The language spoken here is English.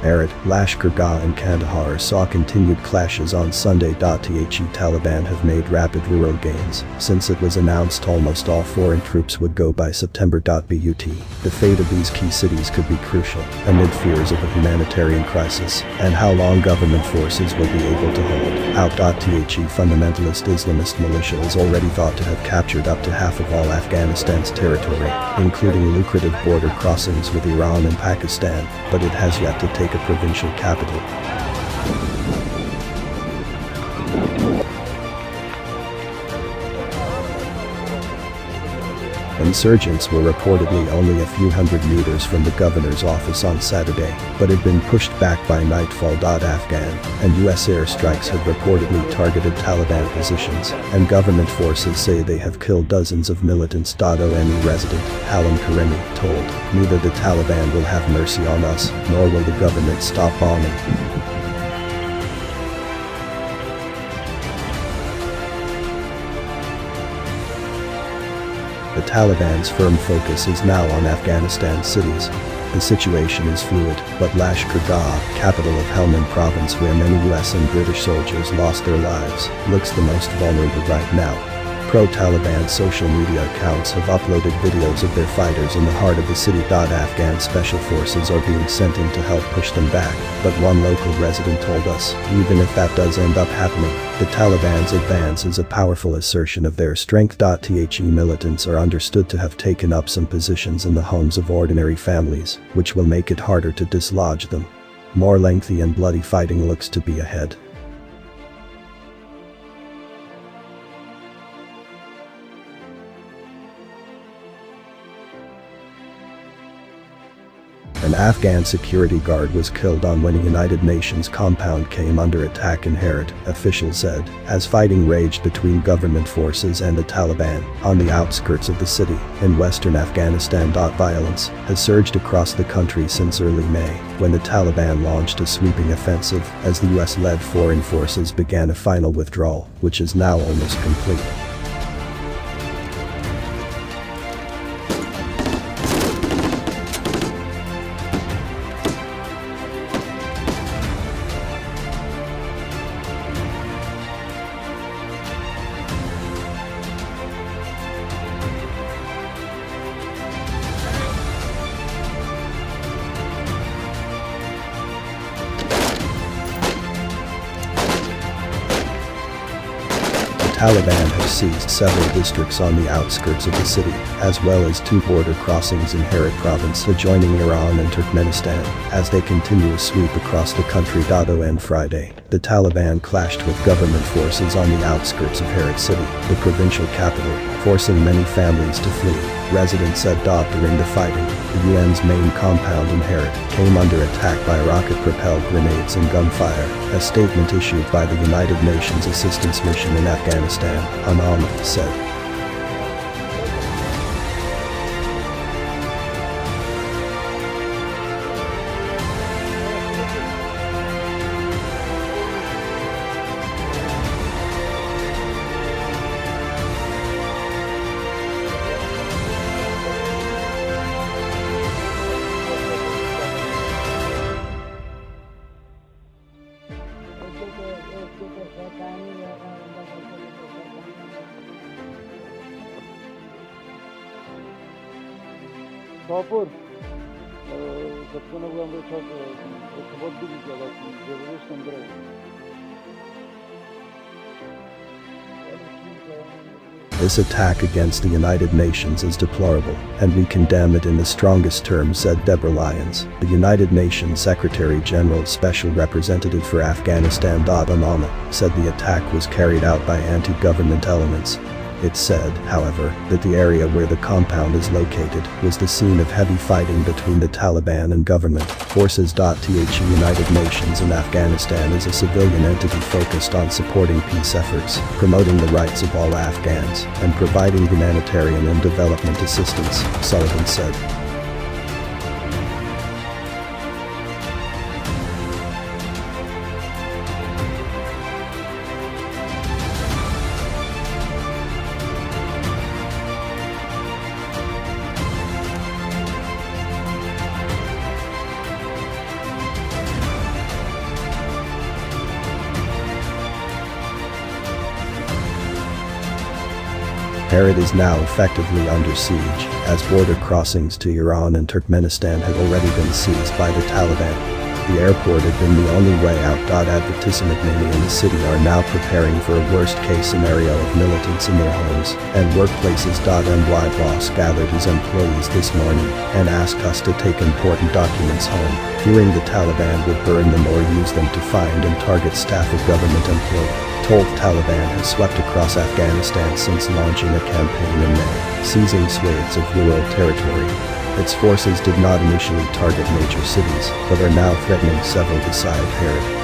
Herat, Lashkar Gah and Kandahar saw continued clashes on Sunday. The Taliban have made rapid rural gains since it was announced almost all foreign troops would go by September. But the fate of these key cities could be crucial amid fears of a humanitarian crisis and how long government forces will be able to hold out. The fundamentalist Islamist militia is already thought to have captured up to half of all Afghanistan's territory, including lucrative border crossings with Iran and Pakistan, but it has yet to take a provincial capital. Insurgents were reportedly only a few hundred meters from the governor's office on Saturday, but had been pushed back by nightfall. Afghan and US airstrikes have reportedly targeted Taliban positions, and government forces say they have killed dozens of militants. ONU resident Halim Karimi told, "Neither the Taliban will have mercy on us, nor will the government stop bombing." The Taliban's firm focus is now on Afghanistan cities. The situation is fluid, but Lashkar Gah, capital of Helmand province where many US and British soldiers lost their lives, looks the most vulnerable right now. Pro-Taliban social media accounts have uploaded videos of their fighters in the heart of the city. Afghan special forces are being sent in to help push them back, but one local resident told us, even if that does end up happening, the Taliban's advance is a powerful assertion of their strength. The militants are understood to have taken up some positions in the homes of ordinary families, which will make it harder to dislodge them. More lengthy and bloody fighting looks to be ahead. An Afghan security guard was killed on when a United Nations compound came under attack in Herat, officials said, as fighting raged between government forces and the Taliban on the outskirts of the city in western Afghanistan. Violence has surged across the country since early May, when the Taliban launched a sweeping offensive as the US-led foreign forces began a final withdrawal, which is now almost complete. Taliban have seized several districts on the outskirts of the city, as well as 2 border crossings in Herat province adjoining Iran and Turkmenistan, as they continue a sweep across the country. On Friday, the Taliban clashed with government forces on the outskirts of Herat city, the provincial capital, forcing many families to flee. Residents said during the fighting, the UN's main compound in Herat came under attack by rocket-propelled grenades and gunfire, a statement issued by the United Nations Assistance Mission in Afghanistan, UNAM, said. Şapur, zatkana bulan da çok kabaddi bir jagah ki जरूरत संदर है This attack against the United Nations is deplorable, and we condemn it in the strongest terms, said Deborah Lyons, the United Nations Secretary General's Special Representative for Afghanistan. Anana said the attack was carried out by anti-government elements. It said, however, that the area where the compound is located was the scene of heavy fighting between the Taliban and government forces. The United Nations in Afghanistan is a civilian entity focused on supporting peace efforts, promoting the rights of all Afghans, and providing humanitarian and development assistance, Sullivan said. Herat is now effectively under siege, as border crossings to Iran and Turkmenistan had already been seized by the Taliban. The airport had been the only way out. Advertisement many in the city are now preparing for a worst-case scenario of militants in their homes and workplaces. My boss gathered his employees this morning and asked us to take important documents home, fearing the Taliban would burn them or use them to find and target staff of government employees. Told Taliban has swept across Afghanistan since launching a campaign in May, seizing swathes of rural territory. Its forces did not initially target major cities, but are now threatening several beside Herat.